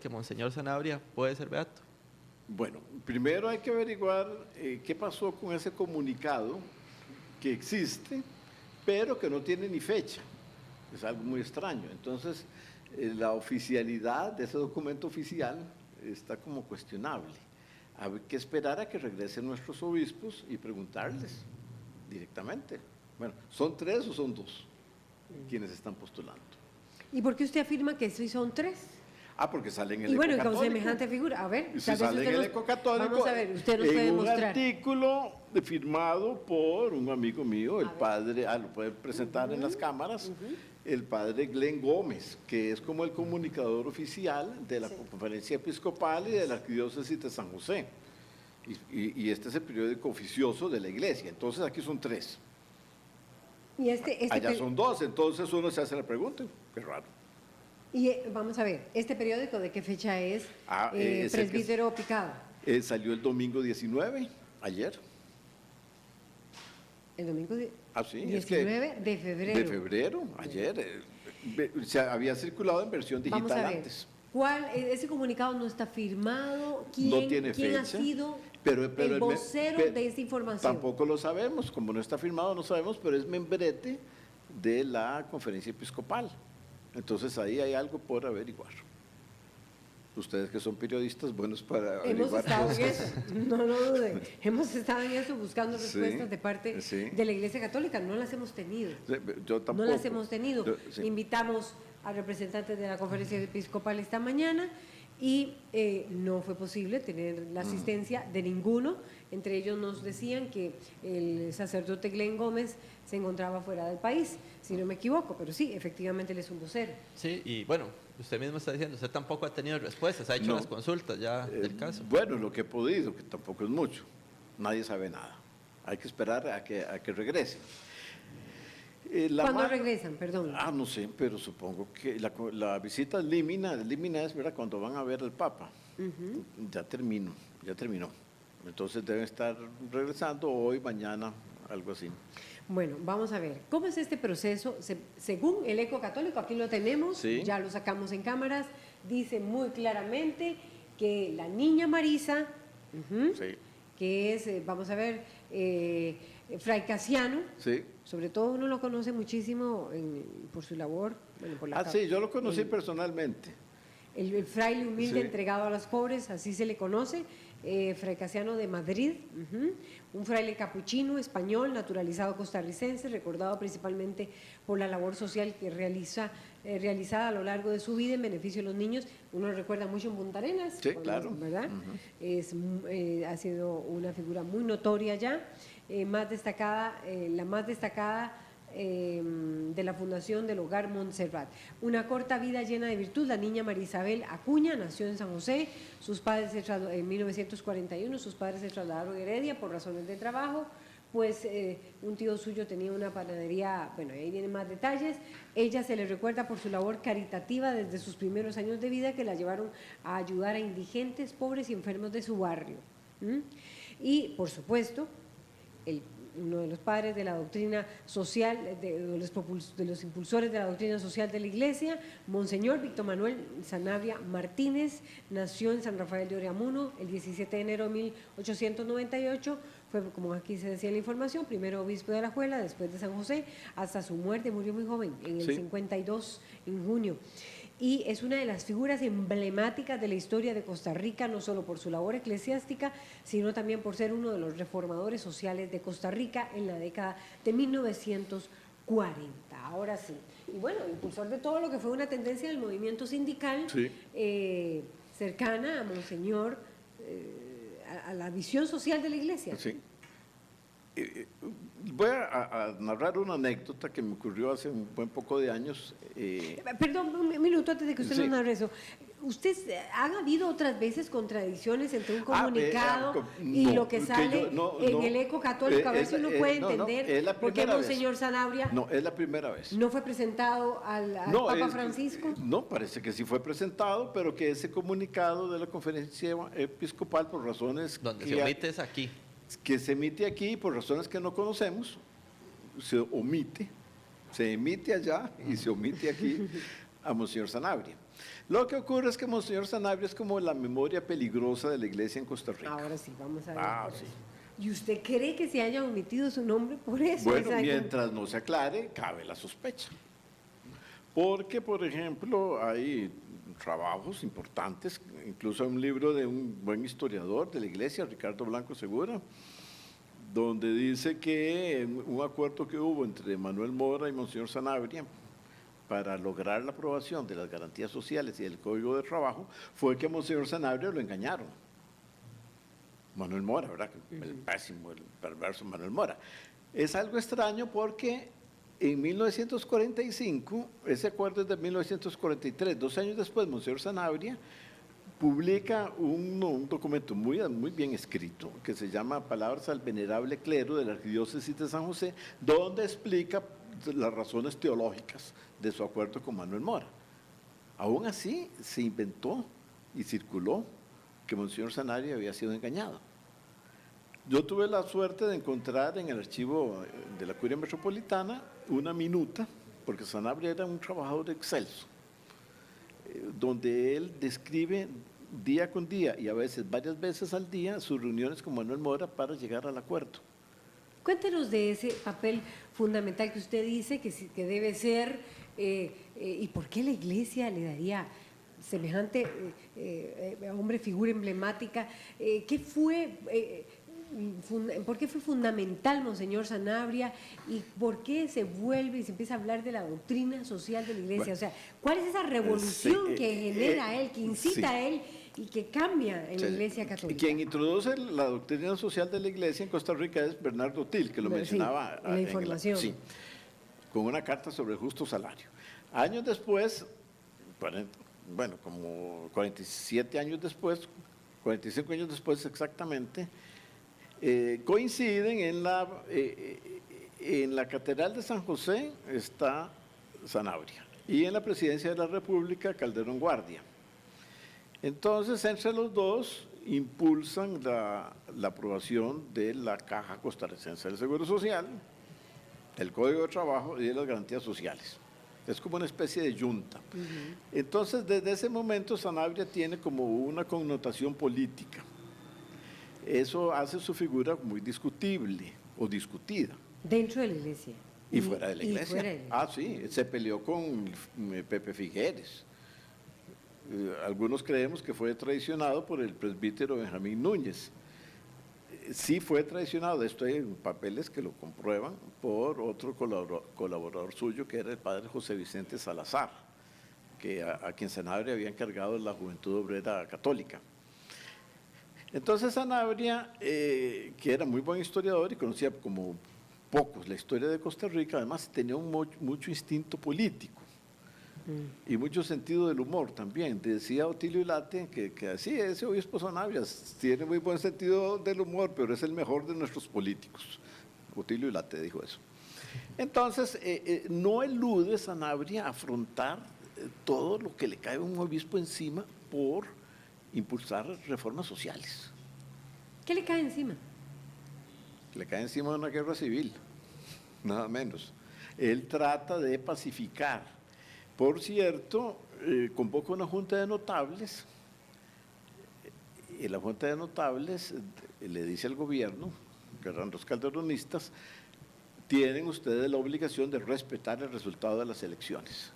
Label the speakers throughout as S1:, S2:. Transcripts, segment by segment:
S1: que Monseñor Sanabria puede ser beato?
S2: Bueno, primero hay que averiguar qué pasó con ese comunicado que existe, pero que no tiene ni fecha. Es algo muy extraño. Entonces, la oficialidad de ese documento oficial está como cuestionable. Hay que esperar a que regresen nuestros obispos y preguntarles directamente. Bueno, ¿son 3 o son 2 quienes están postulando?
S3: ¿Y por qué usted afirma que sí son 3?
S2: Porque sale en el
S3: Y bueno,
S2: Eco
S3: con
S2: Católico.
S3: semejante figura, a ver,
S2: Si sale en el Eco Católico,
S3: vamos a ver, usted nos puede
S2: en un
S3: mostrar.
S2: artículo firmado por un amigo mío, el padre, lo puede presentar en las cámaras, el padre Glenn Gómez, que es como el comunicador oficial de la Conferencia Episcopal y de la Arquidiócesis de San José. Y este es el periódico oficioso de la Iglesia. Entonces aquí son 3.
S3: Y
S2: allá son 2, entonces uno se hace la pregunta, qué raro.
S3: Y vamos a ver, ¿este periódico de qué fecha es? Presbítero Picado.
S2: Salió el domingo 19, ayer.
S3: El domingo
S2: sí,
S3: 19 de febrero.
S2: De febrero, ayer. Se había circulado en versión digital
S3: vamos a ver,
S2: antes.
S3: Ese comunicado no está firmado?
S2: No tiene
S3: ¿Quién
S2: fecha,
S3: ha sido
S2: pero
S3: el vocero de esta información?
S2: Tampoco lo sabemos, como no está firmado no sabemos, pero es membrete de la Conferencia Episcopal. Entonces ahí hay algo por averiguar. Ustedes que son periodistas, buenos para averiguar
S3: cosas.
S2: En eso,
S3: no lo duden. Hemos estado en eso buscando respuestas de parte de la Iglesia Católica, no las hemos tenido.
S2: Yo tampoco.
S3: No las hemos tenido. Invitamos a representantes de la Conferencia Episcopal esta mañana y no fue posible tener la asistencia de ninguno. Entre ellos nos decían que el sacerdote Glenn Gómez se encontraba fuera del país, si no me equivoco, pero sí, efectivamente él es un vocero.
S1: Sí, y bueno, usted mismo está diciendo, usted tampoco ha tenido respuestas, ha hecho las consultas ya del caso.
S2: Bueno, lo que he podido, que tampoco es mucho, nadie sabe nada. Hay que esperar a que regresen.
S3: ¿Cuándo regresan? Perdón.
S2: No sé, pero supongo que la visita límina es, ¿verdad?, cuando van a ver al Papa. Ya terminó. Entonces deben estar regresando hoy, mañana, algo así.
S3: Bueno, vamos a ver, ¿cómo es este proceso? Según el Eco Católico, aquí lo tenemos, ya lo sacamos en cámaras, dice muy claramente que la niña Marisa, que es, vamos a ver, Fray Casiano, sobre todo uno lo conoce muchísimo por su labor. Bueno, por la
S2: sí, yo lo conocí personalmente.
S3: El fraile humilde entregado a los pobres, así se le conoce, Fray Casiano de Madrid, un fraile capuchino español, naturalizado costarricense, recordado principalmente por la labor social que realizada a lo largo de su vida en beneficio de los niños. Uno lo recuerda mucho en Punta Arenas,
S2: claro,
S3: ¿verdad? Ha sido una figura muy notoria ya, la más destacada de la fundación del Hogar Montserrat. Una corta vida llena de virtud. La niña María Isabel Acuña nació en San José, en 1941, sus padres se trasladaron a Heredia por razones de trabajo, pues un tío suyo tenía una panadería, bueno, ahí vienen más detalles. Ella se le recuerda por su labor caritativa desde sus primeros años de vida, que la llevaron a ayudar a indigentes, pobres y enfermos de su barrio. Y, por supuesto, uno de los padres de la doctrina social, de los impulsores de la doctrina social de la Iglesia, Monseñor Víctor Manuel Sanabria Martínez, nació en San Rafael de Oriamuno el 17 de enero de 1898, fue, como aquí se decía en la información, primero obispo de Alajuela, después de San José, hasta su muerte, murió muy joven, en el 52, en junio. Y es una de las figuras emblemáticas de la historia de Costa Rica, no solo por su labor eclesiástica, sino también por ser uno de los reformadores sociales de Costa Rica en la década de 1940. Ahora sí. Y bueno, impulsor de todo lo que fue una tendencia del movimiento sindical, cercana a Monseñor, a la visión social de la Iglesia.
S2: Sí. Voy a narrar una anécdota que me ocurrió hace un buen poco de años.
S3: Perdón, un minuto antes de que usted nos narre eso. ¿Usted han habido otras veces contradicciones entre un comunicado y lo que sale en el Eco Católico? A ver si uno puede entender por qué Monseñor Sanabria
S2: es la primera vez.
S3: ¿No fue presentado al Papa Francisco?
S2: No, parece que sí fue presentado, pero que ese comunicado de la Conferencia Episcopal, por razones
S1: donde se omite es aquí,
S2: que se emite aquí por razones que no conocemos, se emite allá y se omite aquí a Monseñor Sanabria. Lo que ocurre es que Monseñor Sanabria es como la memoria peligrosa de la iglesia en Costa Rica.
S3: Ahora sí, vamos a ver.
S2: Sí.
S3: ¿Y usted cree que se haya omitido su nombre por eso?
S2: Bueno,
S3: O sea,
S2: mientras no se aclare, cabe la sospecha. Porque, por ejemplo, hay trabajos importantes, incluso un libro de un buen historiador de la iglesia, Ricardo Blanco Segura, donde dice que un acuerdo que hubo entre Manuel Mora y Monseñor Sanabria para lograr la aprobación de las garantías sociales y del Código de Trabajo fue que a Monseñor Sanabria lo engañaron. Manuel Mora, ¿verdad? El pésimo, el perverso Manuel Mora. Es algo extraño porque en 1945, ese acuerdo es de 1943, 2 años después, Monseñor Sanabria publica un documento muy bien escrito que se llama Palabras al Venerable Clero de la Arquidiócesis de San José, donde explica las razones teológicas de su acuerdo con Manuel Mora. Aún así, se inventó y circuló que Monseñor Sanabria había sido engañado. Yo tuve la suerte de encontrar en el archivo de la Curia Metropolitana una minuta, porque Sanabria era un trabajador excelso, donde él describe día con día y a veces varias veces al día sus reuniones con Manuel Mora para llegar al acuerdo.
S3: Cuéntenos de ese papel fundamental que usted dice que debe ser y por qué la Iglesia le daría semejante hombre, figura emblemática. ¿Por qué fue fundamental Monseñor Sanabria y por qué se vuelve y se empieza a hablar de la doctrina social de la Iglesia?
S2: Bueno,
S3: o sea, ¿cuál es esa revolución que genera él, que incita a él y que cambia en la Iglesia Católica?
S2: Quien introduce la doctrina social de la Iglesia en Costa Rica es Bernardo Til, que lo mencionaba.
S3: La información.
S2: Sí, con una carta sobre el justo salario. Años después, bueno, como 47 años después, 45 años después exactamente, coinciden en la Catedral de San José está Sanabria y en la Presidencia de la República Calderón Guardia. Entonces, entre los dos impulsan la aprobación de la Caja Costarricense del Seguro Social, el Código de Trabajo y de las garantías sociales. Es como una especie de yunta. Entonces, desde ese momento, Sanabria tiene como una connotación política. Eso hace su figura muy discutible o discutida.
S3: Dentro de la Iglesia.
S2: Y fuera de la Iglesia.
S3: Fuera de la Iglesia.
S2: Sí, se peleó con Pepe Figueres. Algunos creemos que fue traicionado por el presbítero Benjamín Núñez. Sí fue traicionado, esto hay papeles que lo comprueban, por otro colaborador suyo, que era el padre José Vicente Salazar, que a quien Sanabria había encargado la Juventud Obrera Católica. Entonces Sanabria, que era muy buen historiador y conocía como pocos la historia de Costa Rica, además tenía mucho instinto político y mucho sentido del humor también. Decía Otilio Ilate que sí, ese obispo Sanabria tiene muy buen sentido del humor, pero es el mejor de nuestros políticos. Otilio Ilate dijo eso. Entonces, no elude Sanabria afrontar todo lo que le cae a un obispo encima por impulsar reformas sociales.
S3: ¿Qué le cae encima?
S2: Le cae encima una guerra civil, nada menos. Él trata de pacificar. Por cierto, convoca una junta de notables y la junta de notables le dice al gobierno, que eran los calderonistas, tienen ustedes la obligación de respetar el resultado de las elecciones.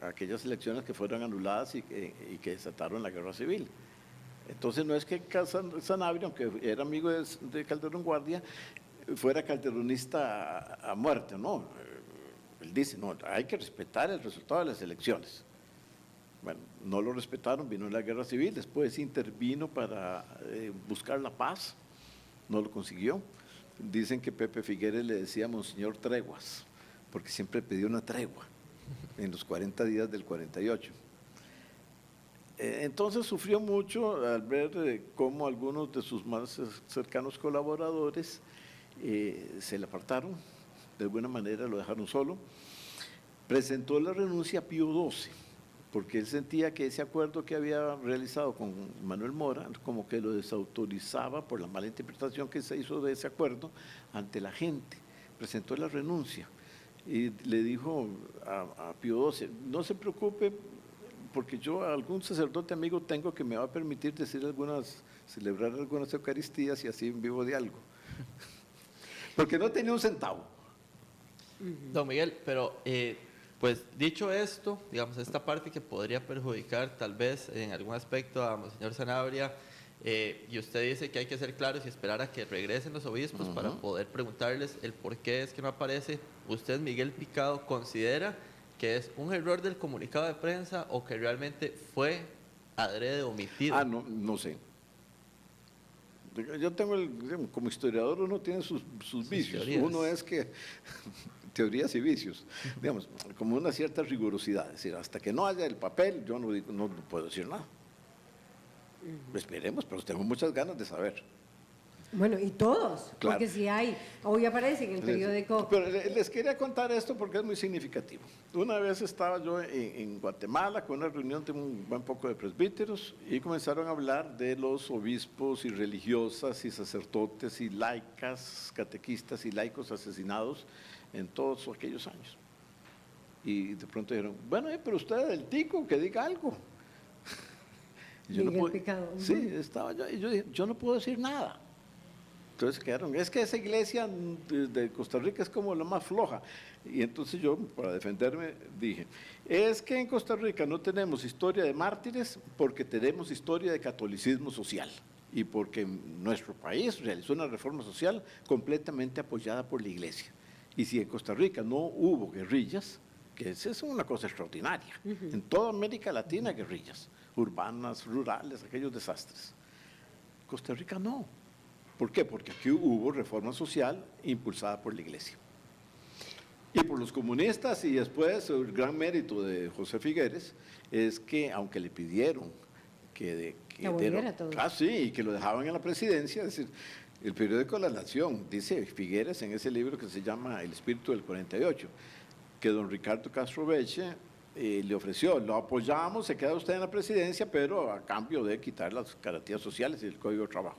S2: Aquellas elecciones que fueron anuladas y que desataron la guerra civil. Entonces no es que Sanabria, aunque era amigo de Calderón Guardia, fuera calderonista a muerte, no. Él dice, no, hay que respetar el resultado de las elecciones. Bueno, no lo respetaron, vino la guerra civil, después intervino para buscar la paz, no lo consiguió. Dicen que Pepe Figueres le decía Monseñor Treguas, porque siempre pidió una tregua en los 40 días del 48. Entonces sufrió mucho al ver cómo algunos de sus más cercanos colaboradores se le apartaron, de alguna manera lo dejaron solo. Presentó la renuncia a Pío XII, porque él sentía que ese acuerdo que había realizado con Manuel Mora, como que lo desautorizaba por la mala interpretación que se hizo de ese acuerdo ante la gente. Presentó la renuncia y le dijo a Pío XII, no se preocupe, porque yo algún sacerdote amigo tengo que me va a permitir celebrar algunas Eucaristías y así vivo de algo. Porque no tenía un centavo.
S1: Don Miguel, pero pues dicho esto, digamos, esta parte que podría perjudicar tal vez en algún aspecto a Monseñor Sanabria, y usted dice que hay que ser claros y esperar a que regresen los obispos para poder preguntarles el por qué es que no aparece. ¿Usted, Miguel Picado, considera que es un error del comunicado de prensa o que realmente fue adrede omitido?
S2: No sé. Yo tengo, como historiador, uno tiene sus vicios.
S1: Teorías.
S2: Uno es que, teorías y vicios, digamos, como una cierta rigurosidad. Es decir, hasta que no haya el papel, yo no puedo decir nada. Esperemos, pero tengo muchas ganas de saber.
S3: Bueno, y todos,
S2: Claro.
S3: porque si hay, hoy aparece en el periódico.
S2: Pero les quería contar esto porque es muy significativo. Una vez estaba yo en Guatemala con una reunión de un buen poco de presbíteros y comenzaron a hablar de los obispos y religiosas y sacerdotes y laicas, catequistas y laicos asesinados en todos aquellos años. Y de pronto dijeron, bueno, pero usted es del Tico, que diga algo. Y yo
S3: Miguel Picado.
S2: Sí, estaba yo, y yo dije, yo no puedo decir nada. Entonces quedaron, es que esa iglesia de Costa Rica es como la más floja. Y entonces yo, para defenderme, dije, es que en Costa Rica no tenemos historia de mártires porque tenemos historia de catolicismo social y porque nuestro país realizó una reforma social completamente apoyada por la iglesia. Y si en Costa Rica no hubo guerrillas, que esa es una cosa extraordinaria, en toda América Latina guerrillas, urbanas, rurales, aquellos desastres. Costa Rica no. ¿Por qué? Porque aquí hubo reforma social impulsada por la iglesia. Y por los comunistas, y después el gran mérito de José Figueres es que, aunque le pidieron que
S3: aboliera todo.
S2: Sí, y que lo dejaban en la presidencia, es decir, el periódico La Nación, dice Figueres en ese libro que se llama El espíritu del 48, que don Ricardo Castro Beche le ofreció, lo apoyamos, se queda usted en la presidencia, pero a cambio de quitar las garantías sociales y el Código de Trabajo.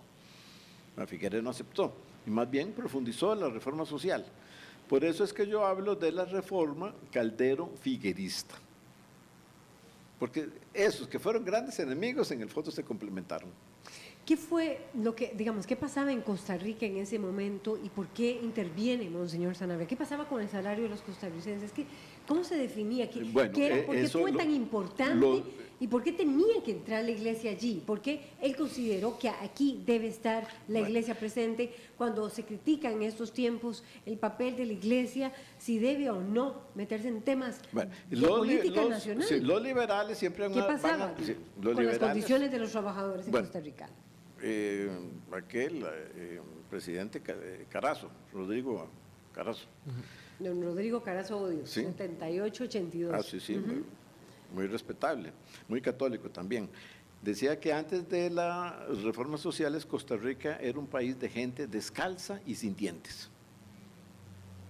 S2: Figueres no aceptó, y más bien profundizó en la reforma social. Por eso es que yo hablo de la reforma Caldero-Figuerista. Porque esos que fueron grandes enemigos en el fondo se complementaron.
S3: ¿Qué fue lo que, digamos, qué pasaba en Costa Rica en ese momento y por qué interviene Monseñor Sanabria? ¿Qué pasaba con el salario de los costarricenses? ¿Cómo se definía? ¿Por qué fue tan importante y por qué tenía que entrar la iglesia allí? ¿Por qué él consideró que aquí debe estar la iglesia presente cuando se critica en estos tiempos el papel de la iglesia, si debe o no meterse en temas de política nacional?
S2: Sí, los liberales siempre
S3: ¿Qué pasaba con las condiciones de los trabajadores en Costa Rica?
S2: Aquel presidente Carazo, Rodrigo Carazo.
S3: Don Rodrigo Carazo Odio,
S2: ¿Sí?
S3: 78-82.
S2: Sí, muy respetable, muy católico también. Decía que antes de las reformas sociales Costa Rica era un país de gente descalza y sin dientes.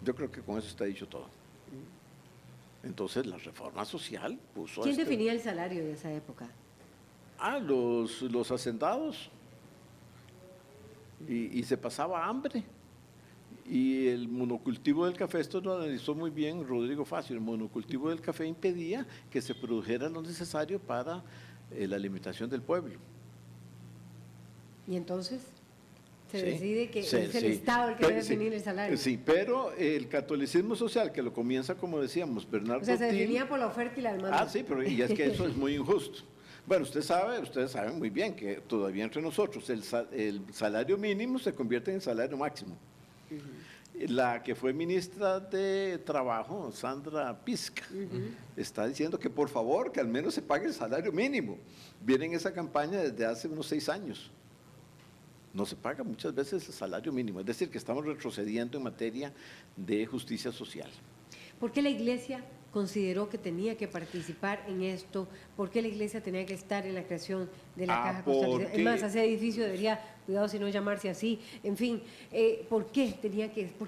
S2: Yo creo que con eso está dicho todo. Entonces la reforma social puso...
S3: ¿Quién definía el salario de esa época?
S2: Los hacendados. Y se pasaba hambre. Y el monocultivo del café, esto lo analizó muy bien Rodrigo Facio, el monocultivo del café impedía que se produjera lo necesario para la alimentación del pueblo.
S3: Y entonces se decide que es el Estado el que debe definir el salario.
S2: Sí, pero el catolicismo social, que lo comienza, como decíamos, Bernardo
S3: se
S2: Til,
S3: definía por la oferta y la demanda.
S2: sí, pero y es que eso es muy injusto. Bueno, ustedes saben muy bien que todavía entre nosotros el salario mínimo se convierte en salario máximo. La que fue ministra de Trabajo, Sandra Pizca, está diciendo que por favor, que al menos se pague el salario mínimo. Viene en esa campaña desde hace unos 6 años. No se paga muchas veces el salario mínimo, es decir, que estamos retrocediendo en materia de justicia social.
S3: ¿Por qué la Iglesia consideró que tenía que participar en esto? ¿Por qué la iglesia tenía que estar en la creación de la Caja Costarricense? Es más, ese edificio debería, cuidado si no llamarse así, en fin, ¿por qué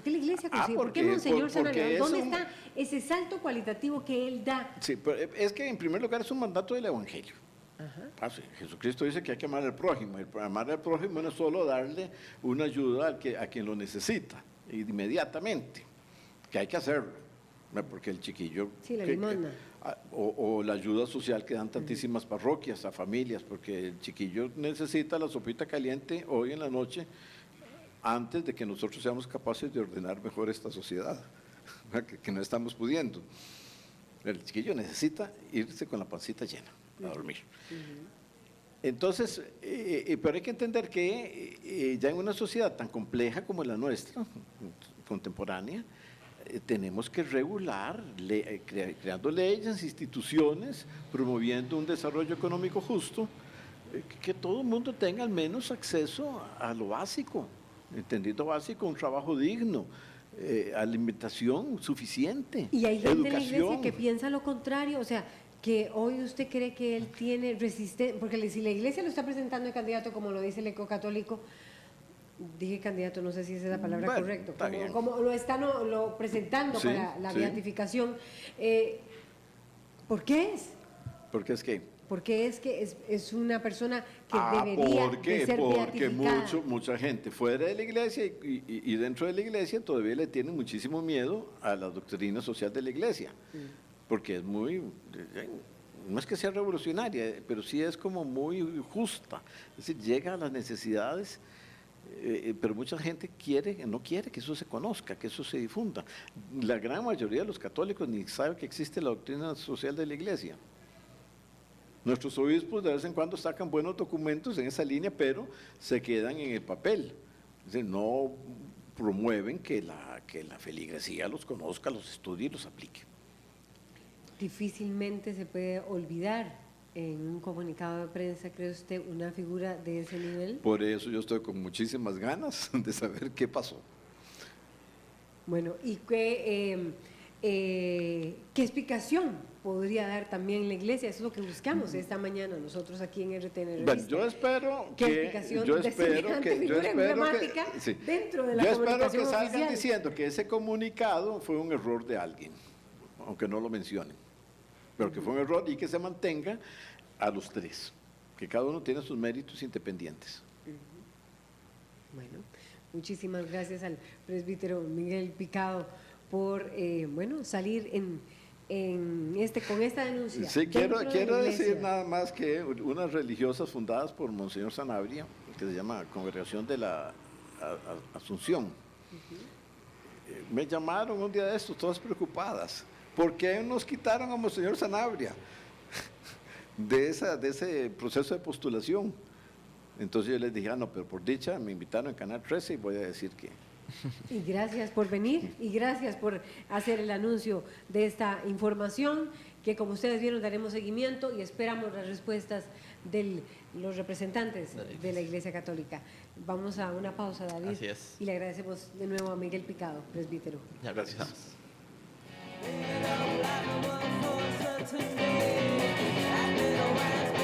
S3: la iglesia consideró? ¿Por qué Monseñor Sanabria? ¿Dónde está ese salto cualitativo que él da?
S2: Sí, pero es que en primer lugar es un mandato del Evangelio. Sí, Jesucristo dice que hay que amar al prójimo. Amar al prójimo no es solo darle una ayuda a quien lo necesita, inmediatamente, que hay que hacerlo. Porque el chiquillo...
S3: Sí, la limosna.
S2: o la ayuda social que dan tantísimas parroquias a familias, porque el chiquillo necesita la sopita caliente hoy en la noche antes de que nosotros seamos capaces de ordenar mejor esta sociedad, que no estamos pudiendo. El chiquillo necesita irse con la pancita llena a dormir. Entonces, pero hay que entender que ya en una sociedad tan compleja como la nuestra, contemporánea, tenemos que regular, creando leyes, instituciones, promoviendo un desarrollo económico justo, que todo el mundo tenga al menos acceso a lo básico, entendido básico, un trabajo digno, alimentación suficiente,
S3: Y hay gente
S2: educación.
S3: en la iglesia que piensa lo contrario, o sea, que hoy usted cree que él tiene resistencia, porque si la iglesia lo está presentando de candidato, como lo dice el ecocatólico, dije candidato, no sé si esa es la palabra
S2: Bueno,
S3: correcta,
S2: está bien.
S3: como lo están lo presentando
S2: Sí,
S3: para la
S2: sí.
S3: beatificación, ¿por qué es?
S2: Porque es que
S3: Porque es que es una persona que debería de ser
S2: porque
S3: beatificada.
S2: mucha gente fuera de la iglesia y dentro de la iglesia todavía le tienen muchísimo miedo a la doctrina social de la iglesia, porque es muy, no es que sea revolucionaria, pero sí es como muy justa, es decir, llega a las necesidades, pero mucha gente no quiere que eso se conozca, que eso se difunda. La gran mayoría de los católicos ni sabe que existe la doctrina social de la iglesia. Nuestros obispos de vez en cuando sacan buenos documentos en esa línea, pero se quedan en el papel. Es decir, no promueven que la feligresía los conozca, los estudie y los aplique.
S3: Difícilmente se puede olvidar en un comunicado de prensa, ¿cree usted, una figura de ese nivel?
S2: Por eso yo estoy con muchísimas ganas de saber qué pasó.
S3: Bueno, ¿y qué explicación podría dar también la iglesia? Eso es lo que buscamos esta mañana nosotros aquí en RTN.
S2: Bueno, yo espero
S3: emblemática
S2: sí.
S3: dentro de la
S2: Yo espero
S3: comunicación
S2: que salgan
S3: oficial.
S2: diciendo que ese comunicado fue un error de alguien, aunque no lo mencionen, pero que fue un error y que se mantenga a los tres, que cada uno tiene sus méritos independientes.
S3: Bueno, muchísimas gracias al presbítero Miguel Picado por salir con esta denuncia.
S2: Sí, quiero
S3: dentro de la
S2: decir
S3: iglesia.
S2: nada más que unas religiosas fundadas por Monseñor Sanabria, que se llama Congregación de la Asunción, me llamaron un día de estos, todas preocupadas. ¿Por qué nos quitaron a Monseñor Sanabria de ese proceso de postulación? Entonces yo les dije, no, pero por dicha me invitaron en Canal 13 y voy a decir que...
S3: Y gracias por venir y gracias por hacer el anuncio de esta información que, como ustedes vieron, daremos seguimiento y esperamos las respuestas de los representantes de la Iglesia Católica. Vamos a una pausa, David.
S1: Así es.
S3: Y le agradecemos de nuevo a Miguel Picado, presbítero.
S1: Ya, gracias.